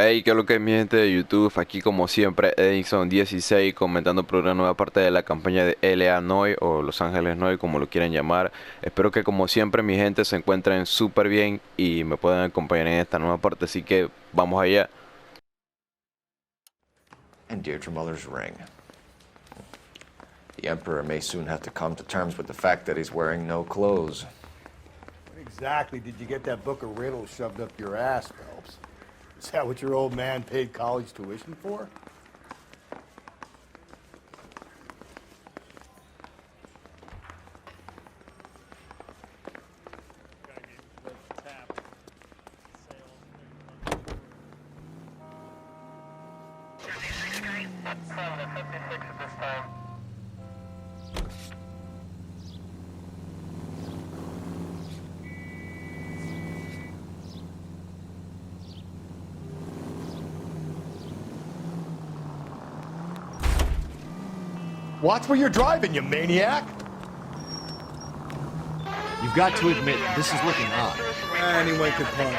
Hey, ¿qué es lo que es mi gente de YouTube? Aquí como siempre Edison16 comentando por una nueva parte de la campaña de L.A.NOIRE o Los Ángeles Noir, como lo quieran llamar. Espero que como siempre mi gente se encuentren súper bien y me puedan acompañar en esta nueva parte, así que vamos allá. And Deirdre Muller's ring. The Emperor may soon have to come to terms with the fact that he's wearing no clothes. When exactly did you get that book of riddles shoved up your ass, Phelps? Is that what your old man paid college tuition for? Watch where you're driving, you maniac! You've got to admit, this is looking odd. Anyone could point it.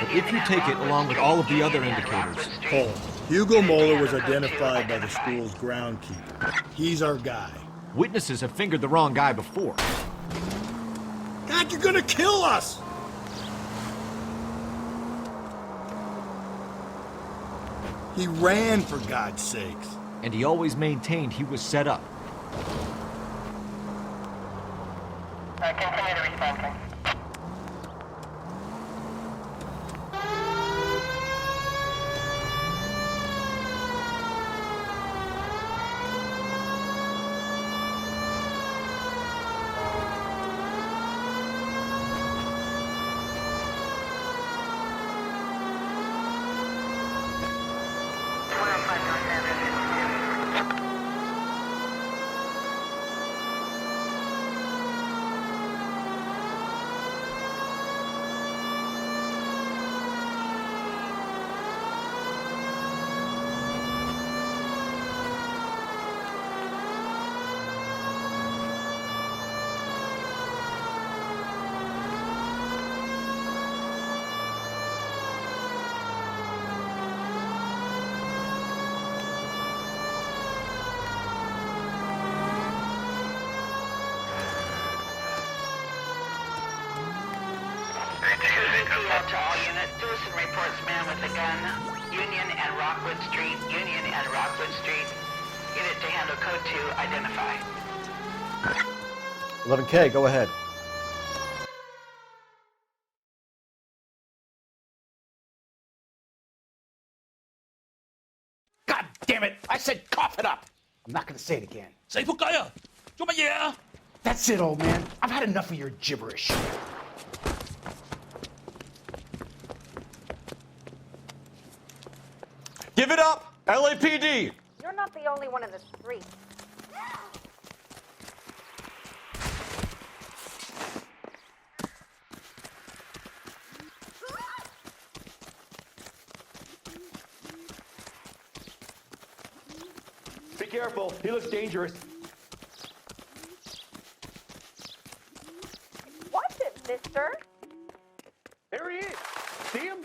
But if you take it along with all of the other indicators... Hold. Hugo Moeller was identified by the school's groundkeeper. He's our guy. Witnesses have fingered the wrong guy before. God, you're gonna kill us! He ran, for God's sakes. And he always maintained he was set up. Continue to respond. To all units, Dewison reports man with a gun, Union and Rockwood Street, Union and Rockwood Street. Unit to handle code 2, identify. 11K, go ahead. God damn it! I said cough it up! I'm not gonna say it again. 死仆街啊！做乜嘢啊？ That's it, old man. I've had enough of your gibberish. Give it up! LAPD! You're not the only one in the street. Be careful. He looks dangerous. Watch it, mister. There he is. See him?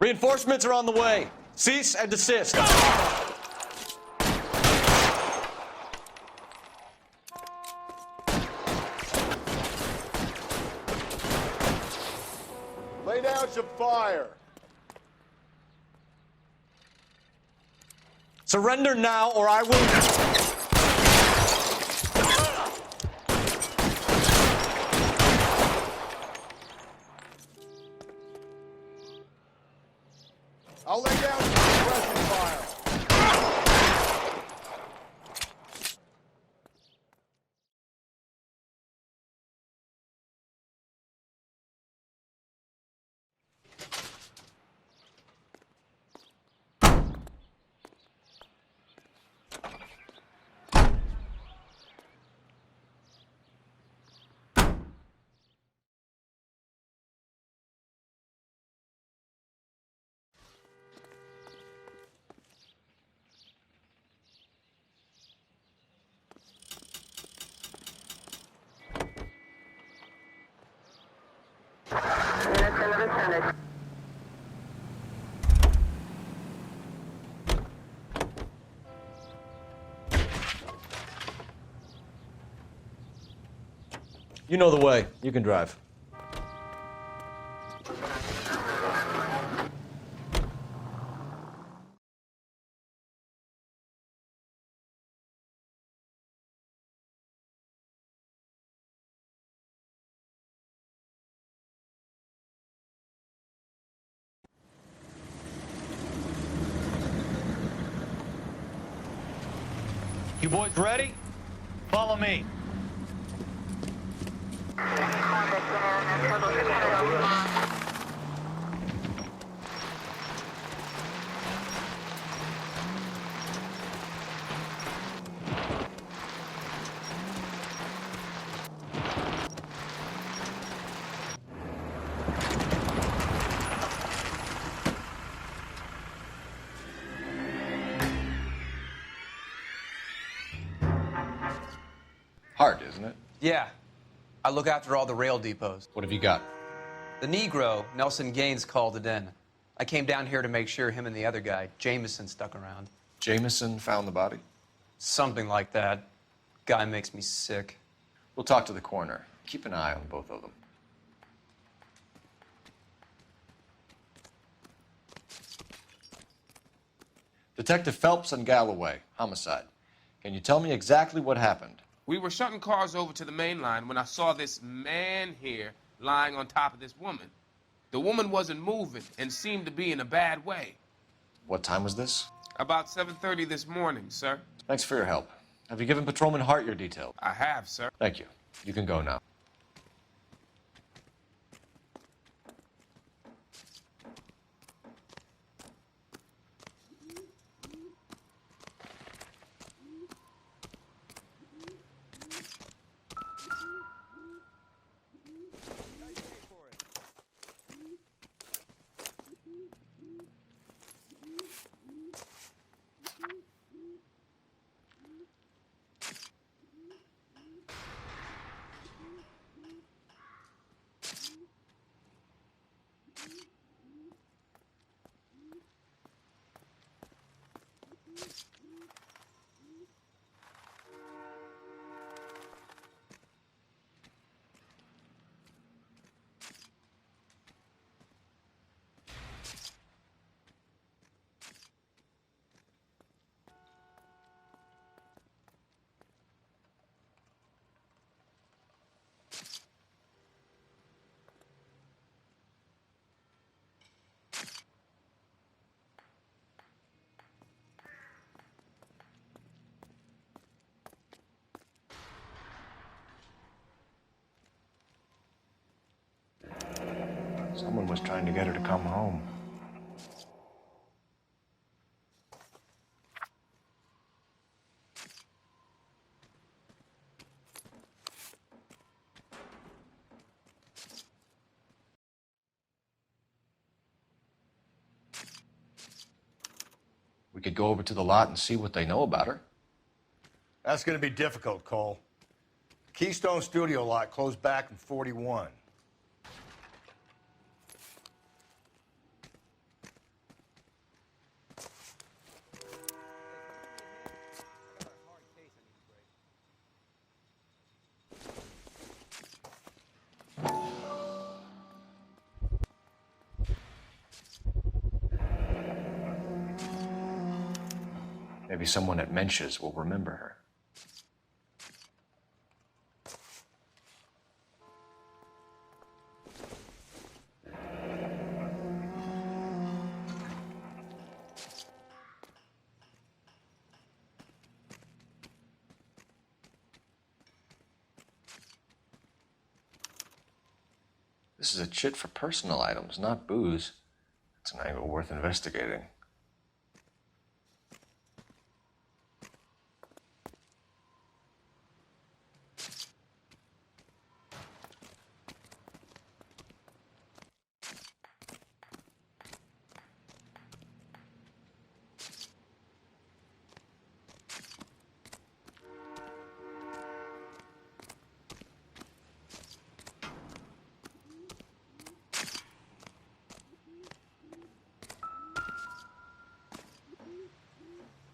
Reinforcements are on the way. Cease and desist. Lay down some fire. Surrender now or I will... I'll lay down some suppression fire. You know the way. You can drive. You boys ready? Follow me. Hard, isn't it? Yeah. I look after all the rail depots. What have you got? The Negro, Nelson Gaines, called it in. I came down here to make sure him and the other guy, Jameson, stuck around. Jameson found the body? Something like that. Guy makes me sick. We'll talk to the coroner. Keep an eye on both of them. Detective Phelps and Galloway, homicide. Can you tell me exactly what happened? We were shutting cars over to the main line when I saw this man here lying on top of this woman. The woman wasn't moving and seemed to be in a bad way. What time was this? About 7:30 this morning, sir. Thanks for your help. Have you given Patrolman Hart your details? I have, sir. Thank you. You can go now. Someone was trying to get her to come home. We could go over to the lot and see what they know about her. That's going to be difficult, Cole. Keystone Studio lot closed back in 41. Maybe someone at Mensch's will remember her. This is a chit for personal items, not booze. It's an angle worth investigating.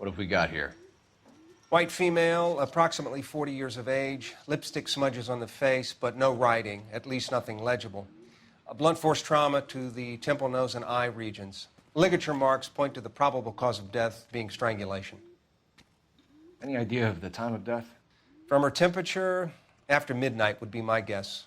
What have we got here? White female, approximately 40 years of age, lipstick smudges on the face, but no writing, at least nothing legible. A blunt force trauma to the temple, nose, and eye regions. Ligature marks point to the probable cause of death being strangulation. Any idea of the time of death? From her temperature, after midnight would be my guess.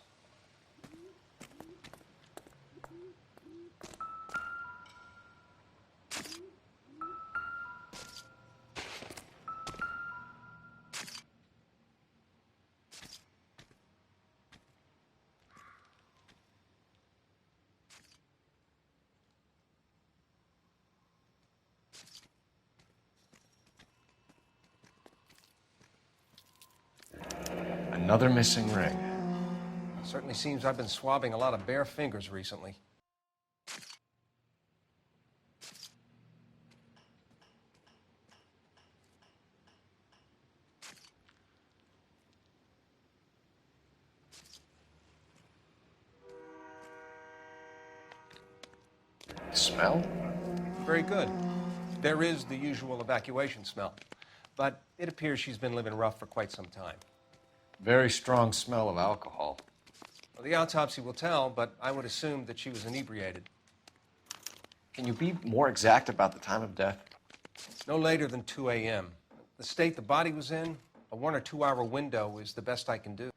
Another missing ring. Certainly seems I've been swabbing a lot of bare fingers recently. Smell? Very good. There is the usual evacuation smell, but it appears she's been living rough for quite some time. Very strong smell of alcohol. Well, the autopsy will tell, but I would assume that she was inebriated. Can you be more exact about the time of death? No later than 2 a.m. The state the body was in, a 1 or 2 hour window is the best I can do.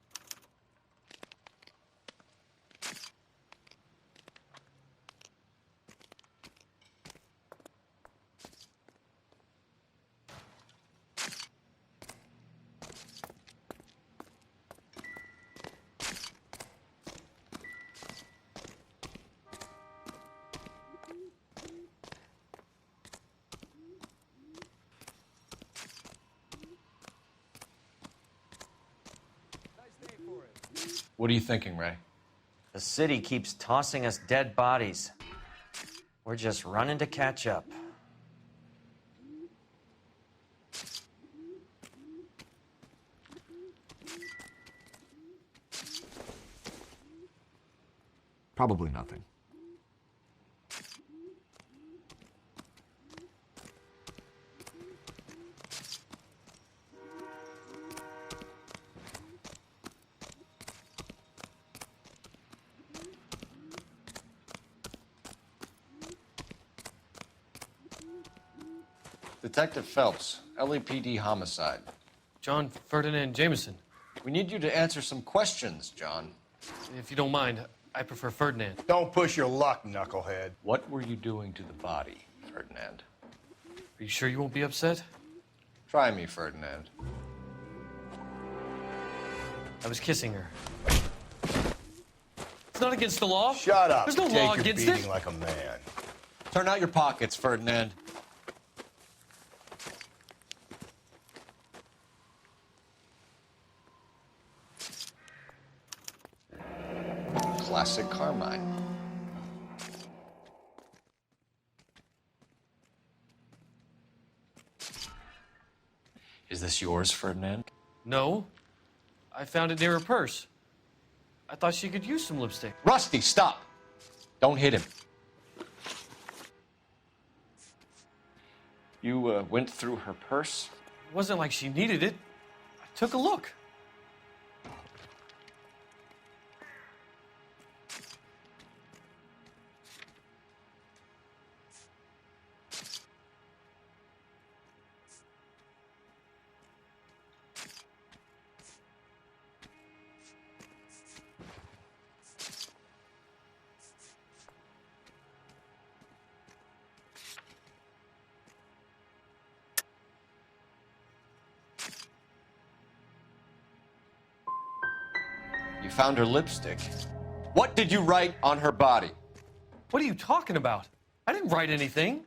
What are you thinking, Ray? The city keeps tossing us dead bodies. We're just running to catch up. Probably nothing. Detective Phelps, LAPD homicide. John Ferdinand Jameson. We need you to answer some questions, John. If you don't mind, I prefer Ferdinand. Don't push your luck, knucklehead. What were you doing to the body, Ferdinand? Are you sure you won't be upset? Try me, Ferdinand. I was kissing her. It's not against the law. Shut up. There's no Take law your against beating it. like a man. Turn out your pockets, Ferdinand. Classic Carmine. Is this yours, Ferdinand? No. I found it near her purse. I thought she could use some lipstick. Rusty, stop! Don't hit him. You went through her purse? It wasn't like she needed it. I took a look. You found her lipstick. What did you write on her body? What are you talking about? I didn't write anything.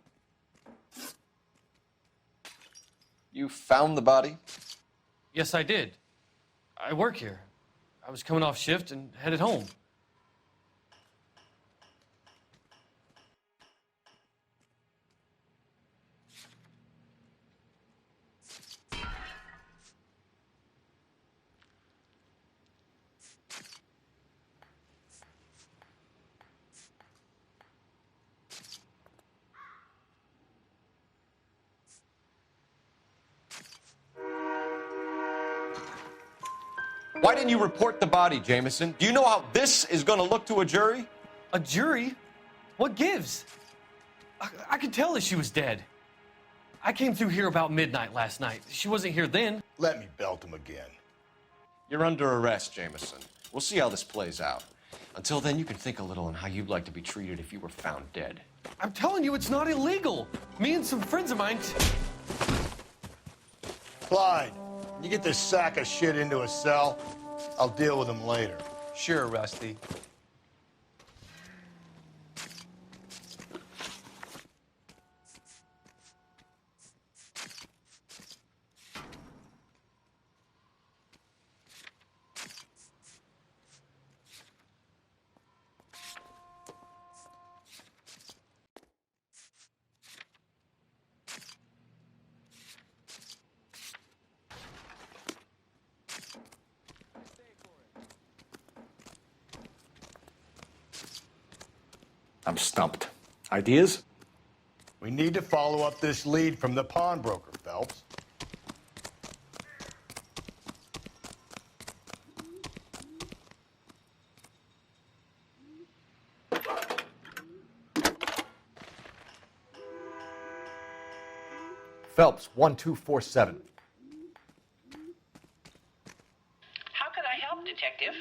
You found the body? Yes, I did. I work here. I was coming off shift and headed home. Why didn't you report the body, Jameson? Do you know how this is going to look to a jury? A jury? What gives? I could tell that she was dead. I came through here about midnight last night. She wasn't here then. Let me belt him again. You're under arrest, Jameson. We'll see how this plays out. Until then, you can think a little on how you'd like to be treated if you were found dead. I'm telling you, it's not illegal. Me and some friends of mine... Clyde, you get this sack of shit into a cell, I'll deal with him later. Sure, Rusty. I'm stumped. Ideas? We need to follow up this lead from the pawnbroker, Phelps. Phelps, 1247. How can I help, Detective?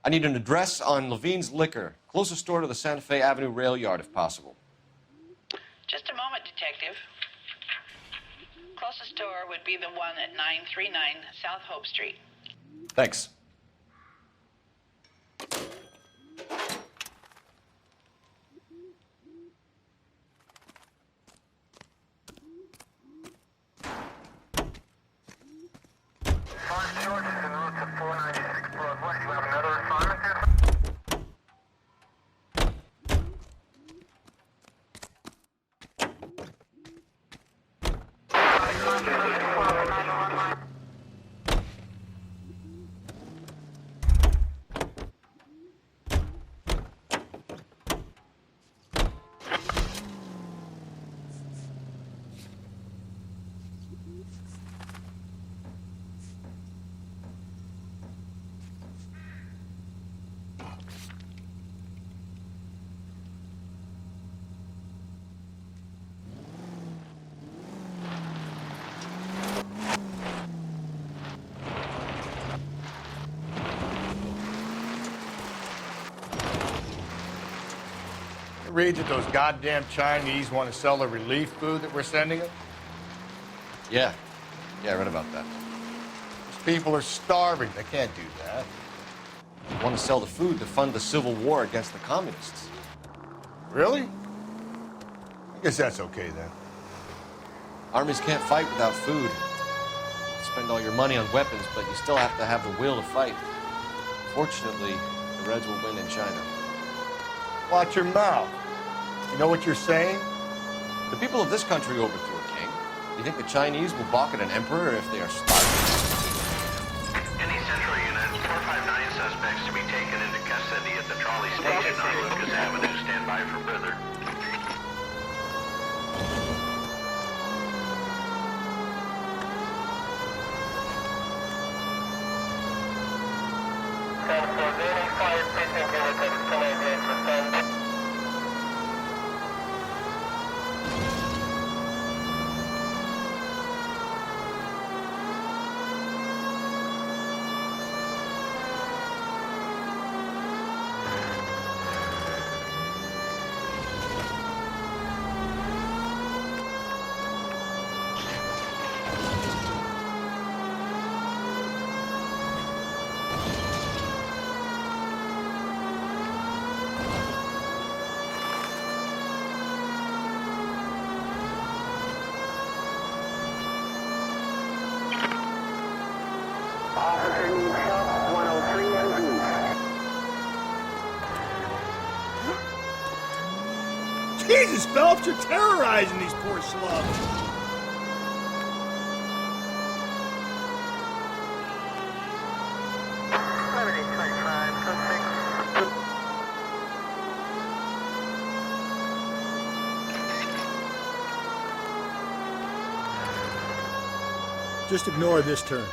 I need an address on Levine's Liquor, closest store to the Santa Fe Avenue rail yard, if possible. Just a moment, Detective. Closest store would be the one at 939 South Hope Street. Thanks. Read that those goddamn Chinese want to sell the relief food that we're sending them? Yeah, I read about that. These people are starving. They can't do that. They want to sell the food to fund the civil war against the communists. Really? I guess that's okay then. Armies can't fight without food. You spend all your money on weapons, but you still have to have the will to fight. Fortunately, the Reds will win in China. Watch your mouth. You know what you're saying? The people of this country overthrew a king. You think the Chinese will balk at an emperor if they are starving? Any central unit, 459 suspects to be taken into custody at the trolley station on Lucas Avenue. Stand by for further. Jesus, Phelps, you're terrorizing these poor slubs. Just ignore this turn.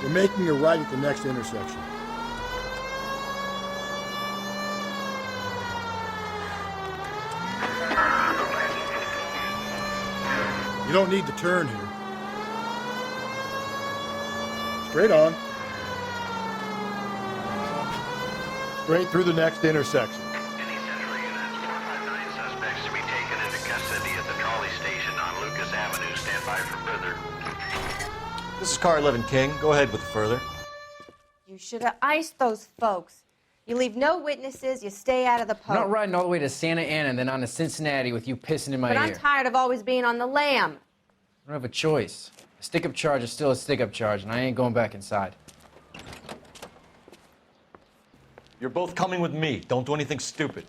We're making a right at the next intersection. You don't need to turn here. Straight on. Straight through the next intersection. Any Central units, 459 suspects to be taken into custody at the trolley station on Lucas Avenue. Stand by for further. This is Car 11 King. Go ahead with the further. You should have iced those folks. You leave no witnesses, you stay out of the poke. I'm not riding all the way to Santa Ana and then on to Cincinnati with you pissing in my But ear. I'm tired of always being on the lam. I don't have a choice. A stick-up charge is still a stick-up charge, and I ain't going back inside. You're both coming with me. Don't do anything stupid.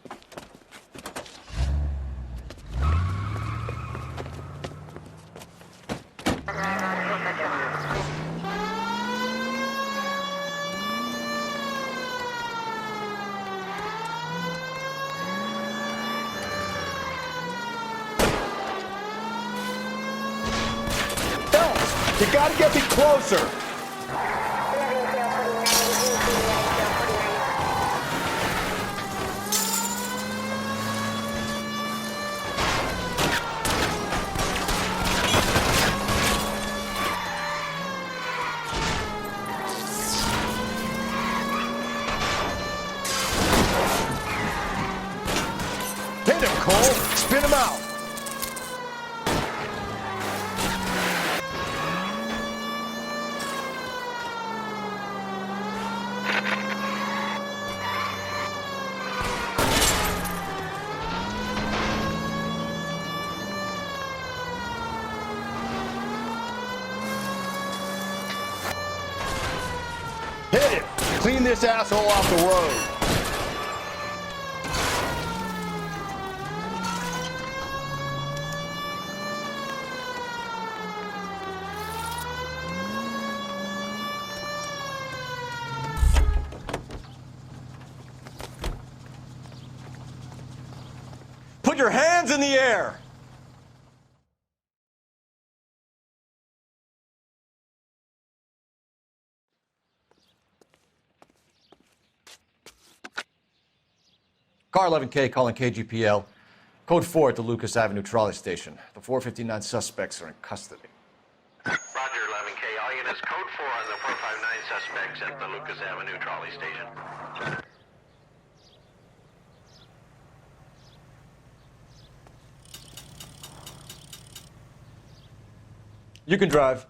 You gotta get me closer. Hit him, Cole. Spin him out. Hit him! Clean this asshole off the road! Put your hands in the air! Car 11K calling KGPL. Code 4 at the Lucas Avenue trolley station. The 459 suspects are in custody. Roger, 11K. All units, code 4 on the 459 suspects at the Lucas Avenue trolley station. You can drive.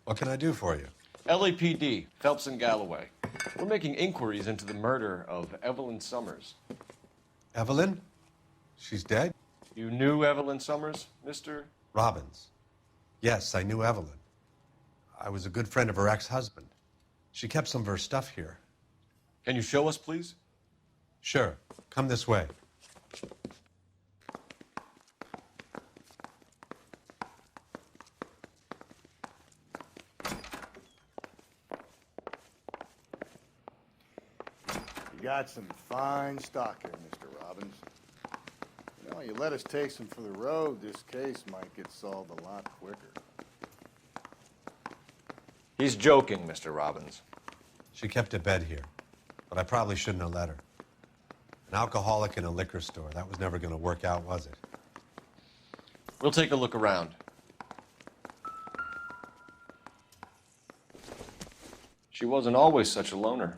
What can I do for you? LAPD, Phelps and Galloway. We're making inquiries into the murder of Evelyn Summers. Evelyn? She's dead? You knew Evelyn Summers, Mr. Robbins. Yes, I knew Evelyn. I was a good friend of her ex-husband. She kept some of her stuff here. Can you show us, please? Sure. Come this way. You got some fine stock here, Mr. Robbins. You know, you let us take some for the road, this case might get solved a lot quicker. He's joking, Mr. Robbins. She kept a bed here, but I probably shouldn't have let her. An alcoholic in a liquor store. That was never going to work out, was it? We'll take a look around. She wasn't always such a loner.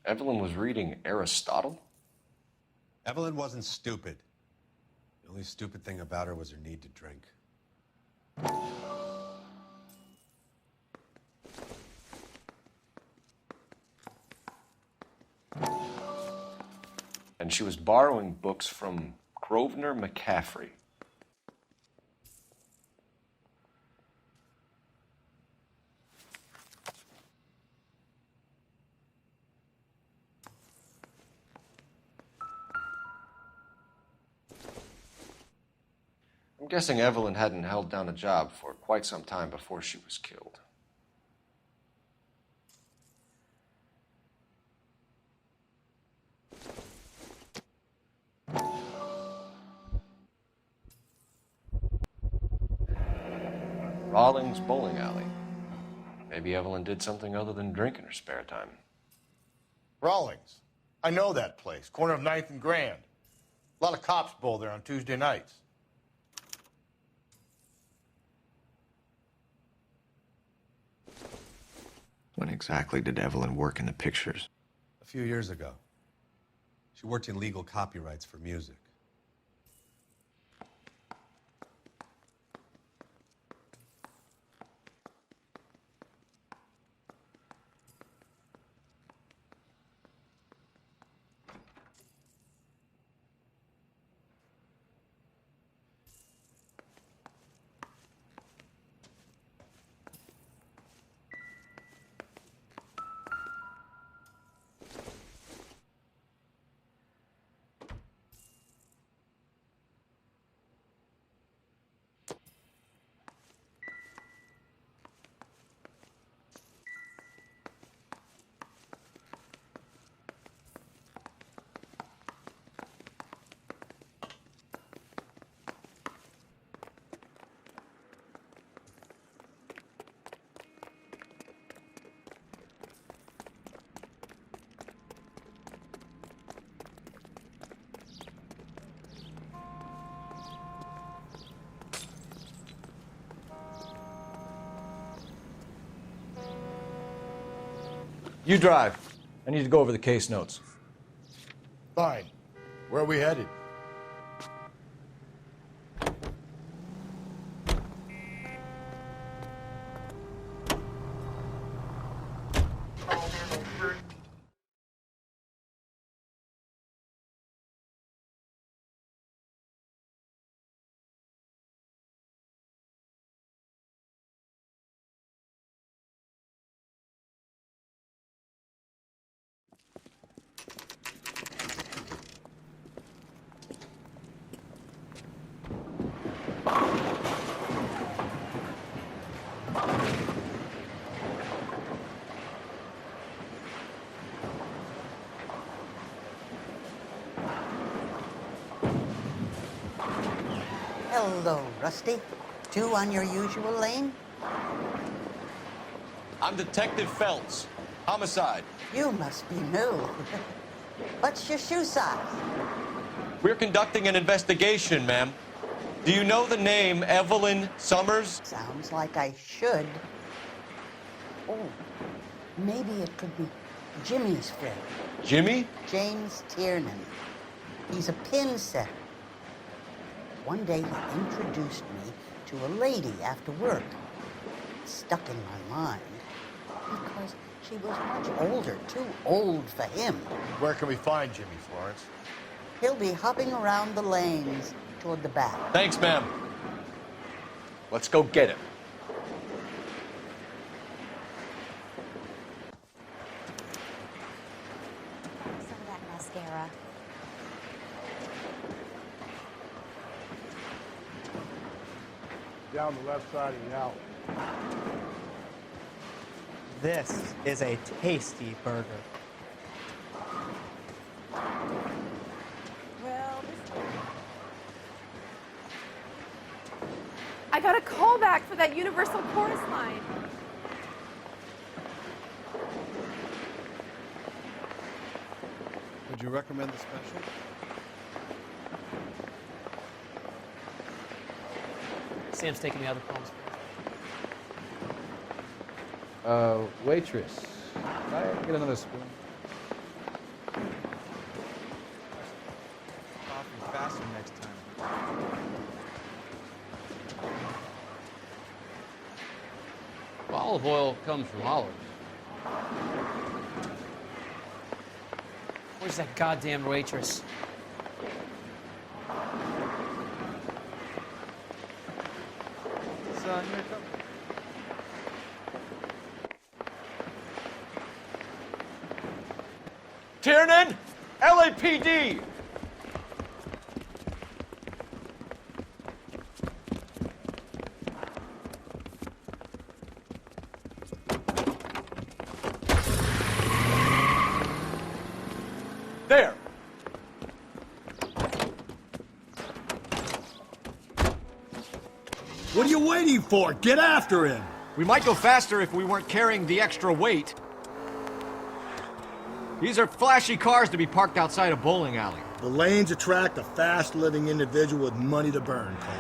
Evelyn was reading Aristotle? Evelyn wasn't stupid. The only stupid thing about her was her need to drink. And she was borrowing books from Grosvenor McCaffrey. I'm guessing Evelyn hadn't held down a job for quite some time before she was killed. Rawlings Bowling Alley. Maybe Evelyn did something other than drink in her spare time. Rawlings. I know that place. Corner of 9th and Grand. A lot of cops bowl there on Tuesday nights. When exactly did Evelyn work in the pictures? A few years ago. She worked in legal copyrights for music. You drive. I need to go over the case notes. Fine. Where are we headed? Hello, Rusty. Two on your usual lane? I'm Detective Phelps. Homicide. You must be new. What's your shoe size? We're conducting an investigation, ma'am. Do you know the name Evelyn Summers? Sounds like I should. Oh, maybe it could be Jimmy's friend. Jimmy? James Tiernan. He's a pin setter. One day he introduced me to a lady after work. It stuck in my mind because she was much older, too old for him. Where can we find Jimmy, Florence? He'll be hopping around the lanes toward the back. Thanks, ma'am. Let's go get him. Some of that mascara. Down the left side of the alley. This is a tasty burger. Well, I got a call back for that Universal Chorus line. Would you recommend the special? Sam's taking the other palms. Waitress, can I get another spoon? Coffee faster next time. Olive oil comes from olives. Where's that goddamn waitress? Son, here it comes. Tiernan! LAPD! There! What are you waiting for? Get after him! We might go faster if we weren't carrying the extra weight. These are flashy cars to be parked outside a bowling alley. The lanes attract a fast-living individual with money to burn, Cole.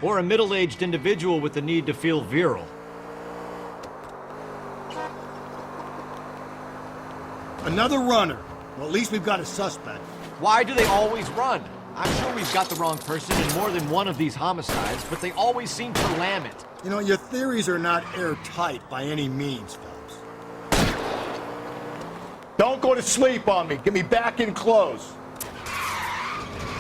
Or a middle-aged individual with the need to feel virile. Another runner. Well, at least we've got a suspect. Why do they always run? I'm sure we've got the wrong person in more than one of these homicides, but they always seem to lam it. You know, your theories are not airtight by any means, Phelps. Don't go to sleep on me. Get me back in close.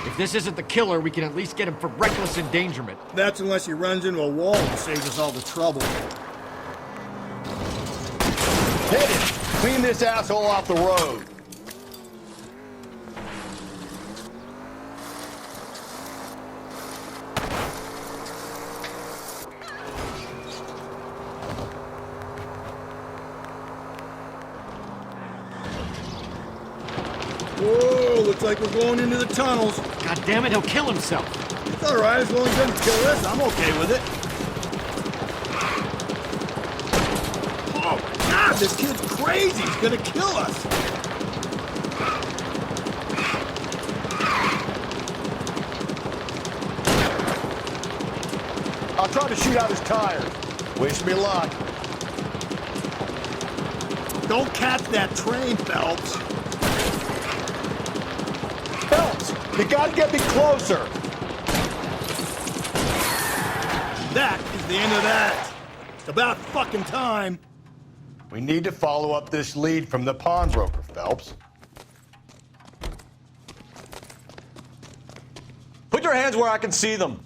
If this isn't the killer, we can at least get him for reckless endangerment. That's unless he runs into a wall and saves us all the trouble. Hit it! Clean this asshole off the road. Whoa, looks like we're going into the tunnels. God damn it, he'll kill himself. It's all right, as long as he doesn't kill us, I'm okay with it. Oh, my God, this kid's crazy. He's gonna kill us. I'll try to shoot out his tires. Wish me luck. Don't catch that train, Phelps. Phelps, you gotta get me closer. That is the end of that. It's about fucking time. We need to follow up this lead from the pawnbroker, Phelps. Put your hands where I can see them.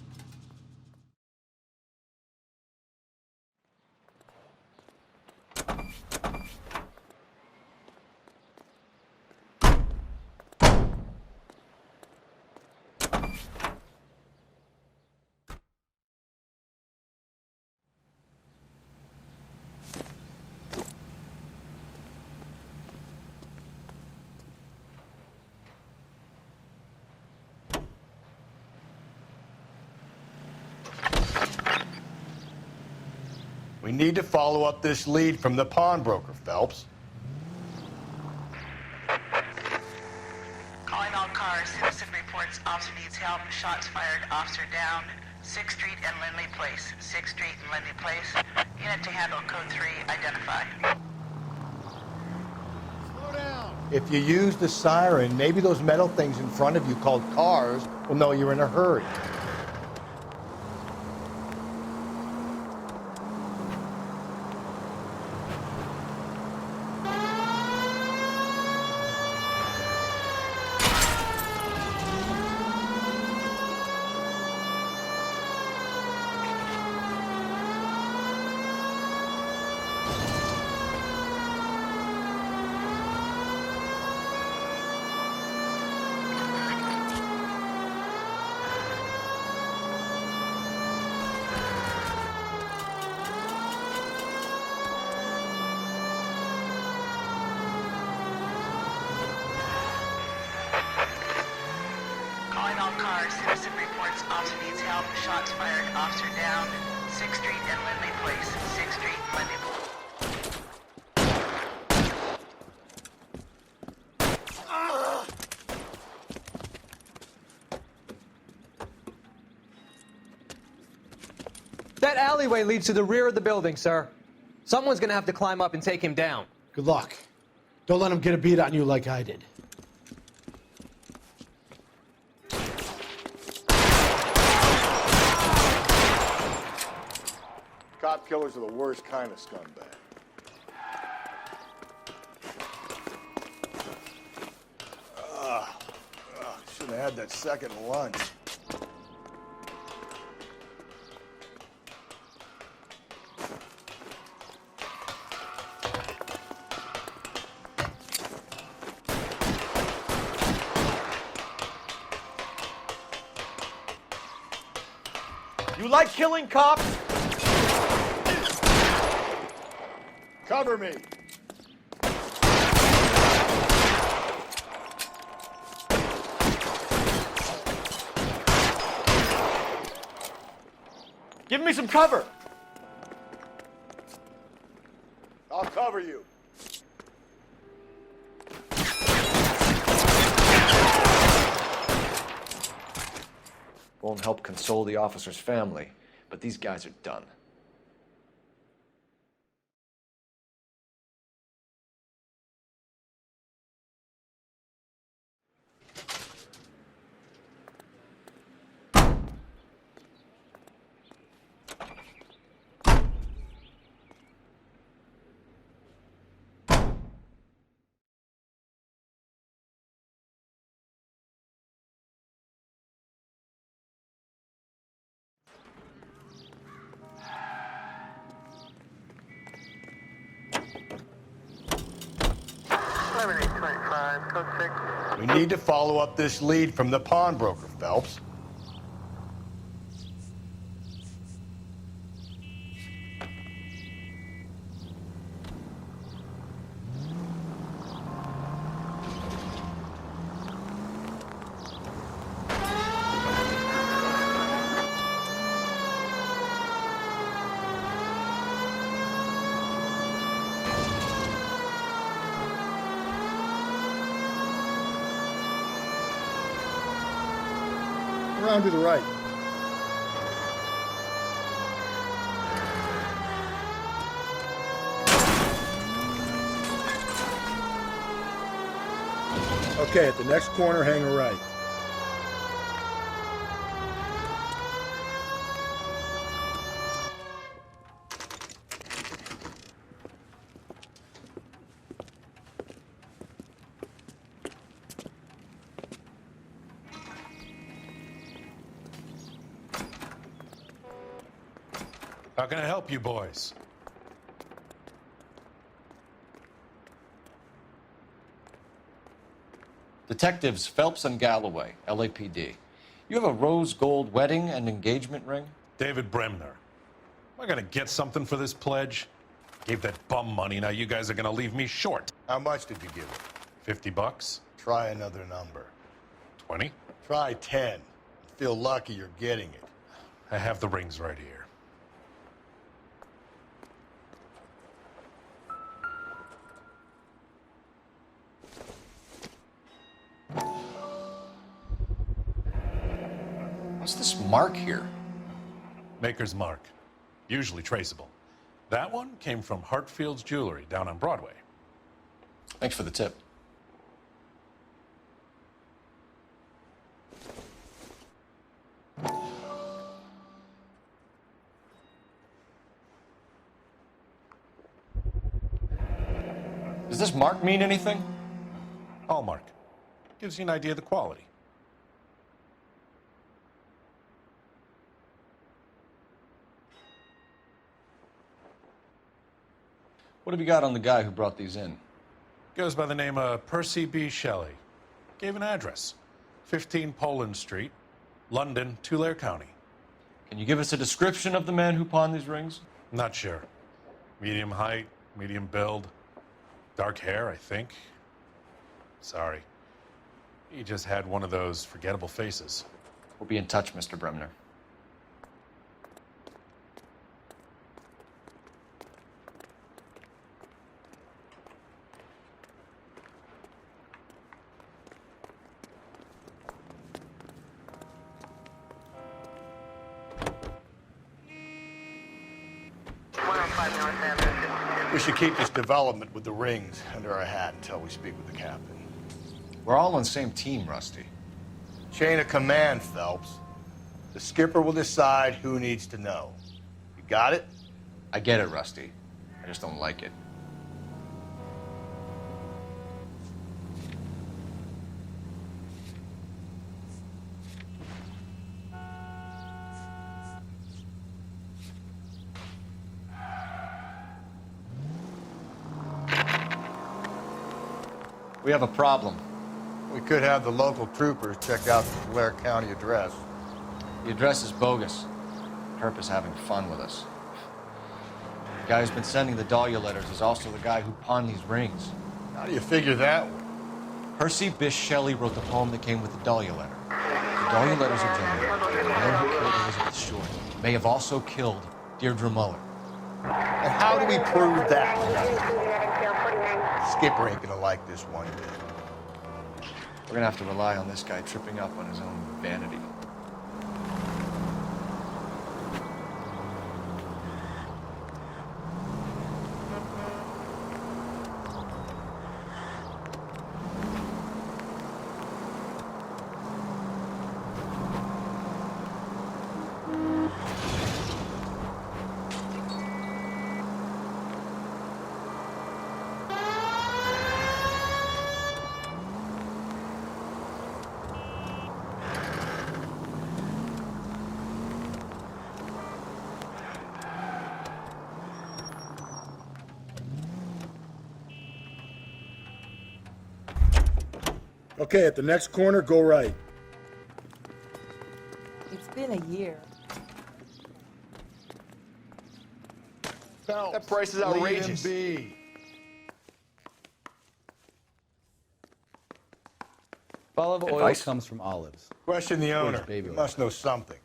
We need to follow up this lead from the pawnbroker, Phelps. Calling all cars. Citizen reports officer needs help. Shots fired. Officer down. 6th Street and Lindley Place. 6th Street and Lindley Place. Unit to handle code 3. Identify. Slow down. If you use the siren, maybe those metal things in front of you called cars will know you're in a hurry. Citizen reports officer needs help. Shots fired. Officer down. 6th Street and Lindley Place. 6th Street and Lindley That alleyway leads to the rear of the building, sir. Someone's gonna have to climb up and take him down. Good luck. Don't let him get a beat on you like I did. Cop killers are the worst kind of scumbag. Shouldn't have had that second lunch. You like killing cops? Cover me. Give me some cover. I'll cover you. Won't help console the officer's family, but these guys are done. We need to follow up this lead from the pawnbroker, Phelps. Around to the right. Okay, at the next corner, hang a right. How can I help you boys? Detectives Phelps and Galloway, LAPD. You have a rose gold wedding and engagement ring? David Bremner. Am I gonna get something for this pledge? Gave that bum money, now you guys are gonna leave me short. How much did you give him? 50 bucks? Try another number. 20? Try 10. Feel lucky you're getting it. I have the rings right here. What's this mark here? Maker's mark. Usually traceable. That one came from Hartfield's Jewelry down on Broadway. Thanks for the tip. Does this mark mean anything? Hallmark. Gives you an idea of the quality. What have you got on the guy who brought these in? Goes by the name of Percy B. Shelley. Gave an address. 15 Poland Street, London, Tulare County. Can you give us a description of the man who pawned these rings? Not sure. Medium height, medium build. Dark hair, I think. Sorry. He just had one of those forgettable faces. We'll be in touch, Mr. Bremner. We should keep this development with the rings under our hat until we speak with the captain. We're all on the same team, Rusty. Chain of command, Phelps. The skipper will decide who needs to know. You got it? I get it, Rusty. I just don't like it. We have a problem. We could have the local troopers check out the Blair County address. The address is bogus. Herb is having fun with us. The guy who's been sending the Dahlia letters is also the guy who pawned these rings. How do you figure that one? Percy Bysshe Shelley wrote the poem that came with the Dahlia letter. The Dahlia letters are generated. The man who killed Elizabeth Short may have also killed Deirdre Muller. And how do we prove that? Skipper ain't gonna like this one bit. We're gonna have to rely on this guy tripping up on his own vanity. Okay, at the next corner, go right. It's been a year. That price is outrageous. Leave him be. Olive oil comes from olives. Question the owner. Baby He oil. must know something.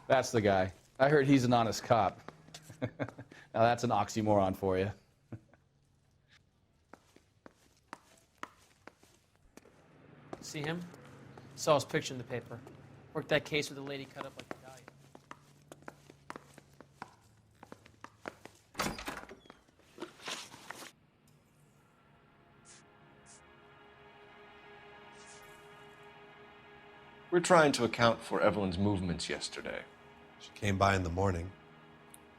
That's the guy. I heard he's an honest cop. Now that's an oxymoron for you. See him? Saw his picture in the paper. Worked that case with a lady cut up like a guy. We're trying to account for Evelyn's movements yesterday. She came by in the morning.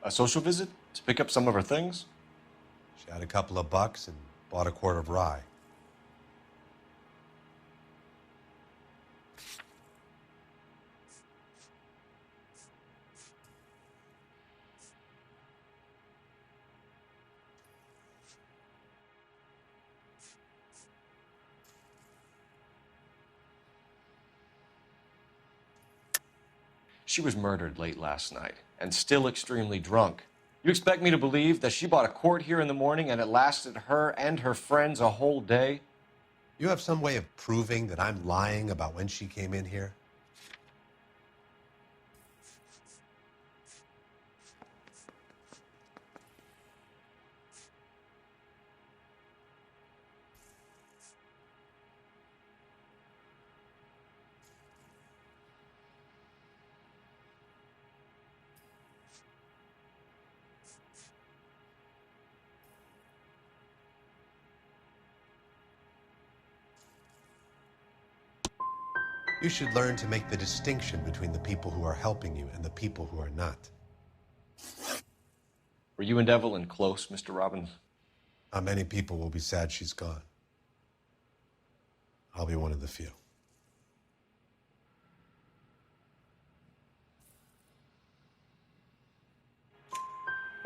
A social visit? To pick up some of her things? She had a couple of bucks and bought a quart of rye. She was murdered late last night, and still extremely drunk. You expect me to believe that she bought a quart here in the morning and it lasted her and her friends a whole day? You have some way of proving that I'm lying about when she came in here? You should learn to make the distinction between the people who are helping you and the people who are not. Were you and Evelyn close, Mr. Robbins? Many people will be sad she's gone. I'll be one of the few.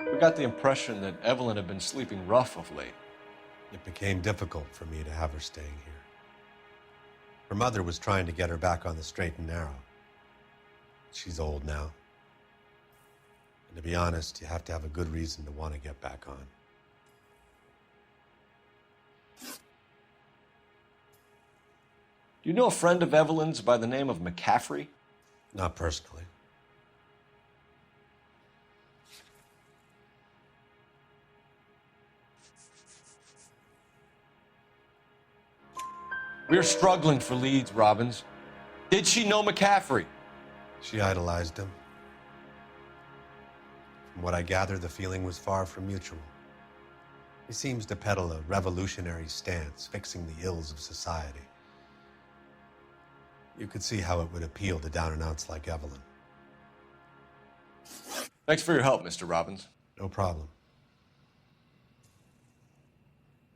We got the impression that Evelyn had been sleeping rough of late. It became difficult for me to have her staying here. Her mother was trying to get her back on the straight and narrow. She's old now. And to be honest, you have to have a good reason to want to get back on. Do you know a friend of Evelyn's by the name of McCaffrey? Not personally. We're struggling for leads, Robbins. Did she know McCaffrey? She idolized him. From what I gather, the feeling was far from mutual. He seems to peddle a revolutionary stance, fixing the ills of society. You could see how it would appeal to down-and-outs like Evelyn. Thanks for your help, Mr. Robbins. No problem.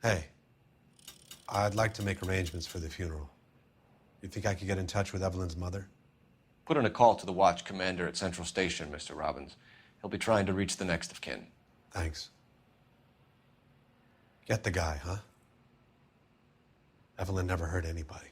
Hey, I'd like to make arrangements for the funeral. You think I could get in touch with Evelyn's mother? Put in a call to the watch commander at Central Station, Mr. Robbins. He'll be trying to reach the next of kin. Thanks. Get the guy, huh? Evelyn never hurt anybody.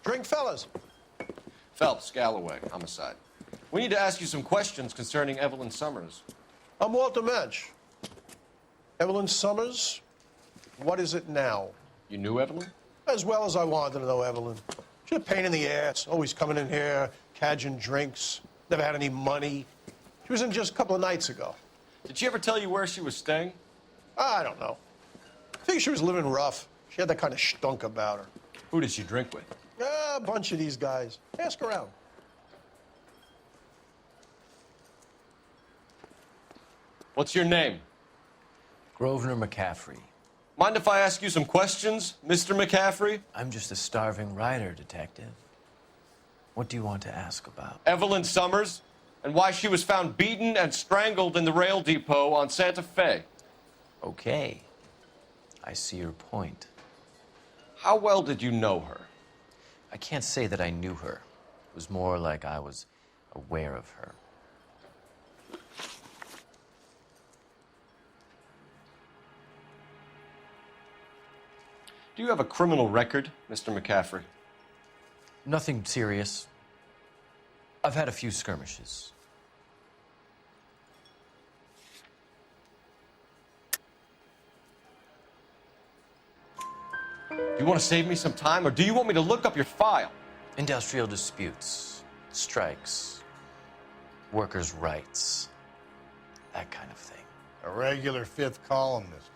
Drink, fellas. Phelps, Galloway, homicide. We need to ask you some questions concerning Evelyn Summers. I'm Walter Mensch. Evelyn Summers, what is it now? You knew Evelyn? As well as I wanted to know Evelyn. She's a pain in the ass, always coming in here, cadging drinks, never had any money. She was in just a couple of nights ago. Did she ever tell you where she was staying? I don't know. I think she was living rough. She had that kind of stunk about her. Who did she drink with? A bunch of these guys. Ask around. What's your name? Grosvenor McCaffrey. Mind if I ask you some questions, Mr. McCaffrey? I'm just a starving writer, Detective. What do you want to ask about? Evelyn Summers, and why she was found beaten and strangled in the rail depot on Santa Fe. Okay. I see your point. How well did you know her? I can't say that I knew her. It was more like I was aware of her. Do you have a criminal record, Mr. McCaffrey? Nothing serious. I've had a few skirmishes. Do you want to save me some time, or do you want me to look up your file? Industrial disputes, strikes, workers' rights, that kind of thing. A regular fifth columnist.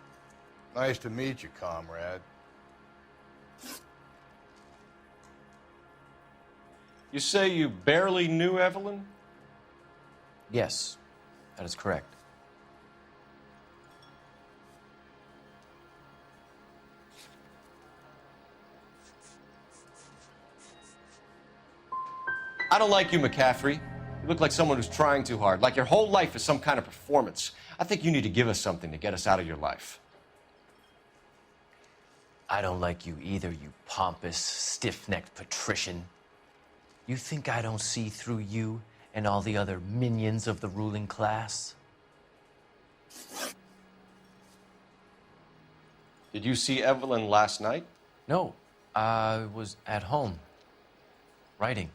Nice to meet you, comrade. You say you barely knew Evelyn? Yes, that is correct. I don't like you, McCaffrey. You look like someone who's trying too hard, like your whole life is some kind of performance. I think you need to give us something to get us out of your life. I don't like you either, you pompous, stiff-necked patrician. You think I don't see through you and all the other minions of the ruling class? Did you see Evelyn last night? No, I was at home, writing.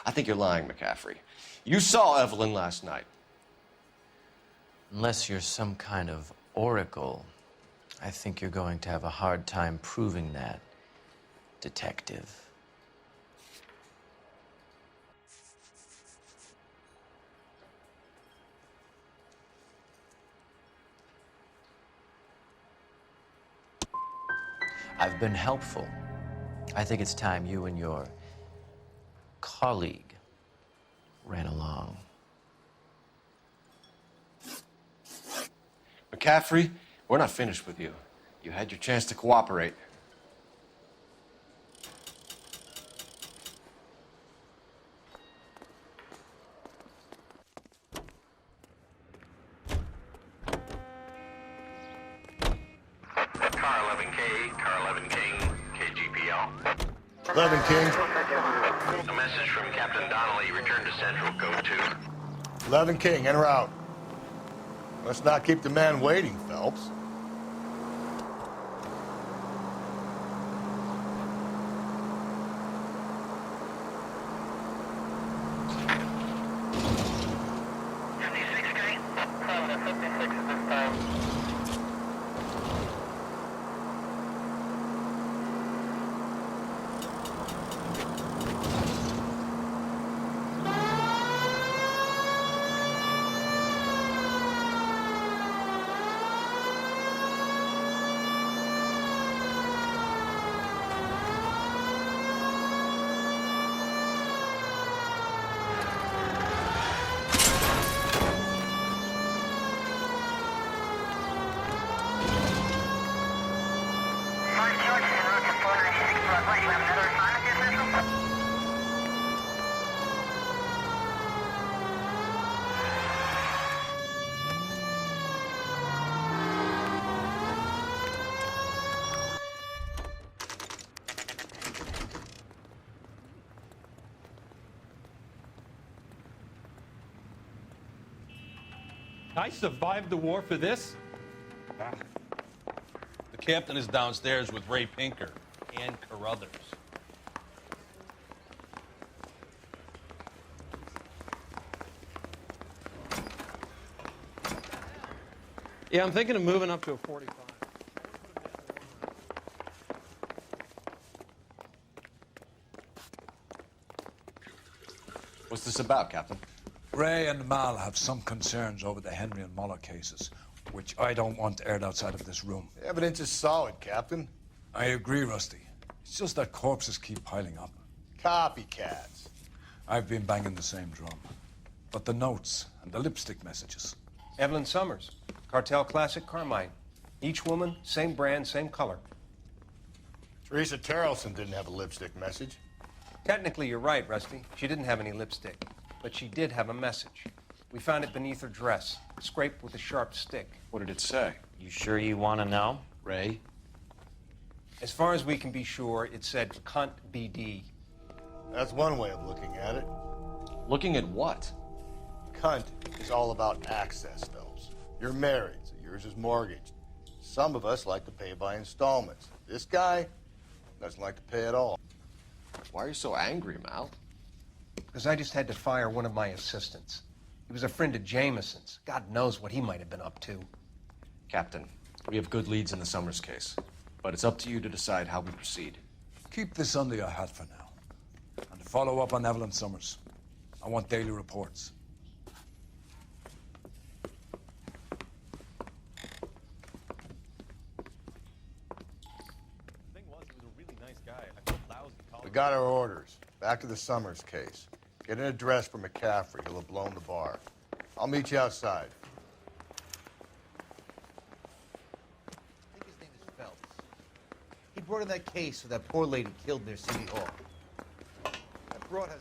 I think you're lying, McCaffrey. You saw Evelyn last night. Unless you're some kind of oracle, I think you're going to have a hard time proving that, detective. I've been helpful. I think it's time you and your colleague ran along. McCaffrey, we're not finished with you. You had your chance to cooperate. Car 11K, Car 11 King, KGPL. 11 King. A message from Captain Donnelly. Return to Central, Code 2. 11 King, en route. Let's not keep the man waiting, Phelps. I survived the war for this? The captain is downstairs with Ray Pinker and Carruthers. Yeah, I'm thinking of moving up to a 45. What's this about, Captain? Ray and Mal have some concerns over the Henry and Muller cases, which I don't want aired outside of this room. The evidence is solid, Captain. I agree, Rusty. It's just that corpses keep piling up. Copycats. I've been banging the same drum. But the notes and the lipstick messages. Evelyn Summers, Cartel Classic Carmine. Each woman, same brand, same color. Teresa Terrelson didn't have a lipstick message. Technically, you're right, Rusty. She didn't have any lipstick. But she did have a message. We found it beneath her dress, scraped with a sharp stick. What did it say? You sure you want to know? Ray? As far as we can be sure, it said cunt BD. That's one way of looking at it. Looking at what? Cunt is all about access, Phelps. You're married, so yours is mortgaged. Some of us like to pay by installments. This guy doesn't like to pay at all. Why are you so angry, Mal? Because I just had to fire one of my assistants. He was a friend of Jameson's. God knows what he might have been up to. Captain, we have good leads in the Summers case, but it's up to you to decide how we proceed. Keep this under your hat for now. And to follow up on Evelyn Summers, I want daily reports. We got our orders. Back to the Summers case. Get an address for McCaffrey. He'll have blown the bar. I'll meet you outside. I think his name is Phelps. He brought in that case for that poor lady killed near City Hall. That broad has...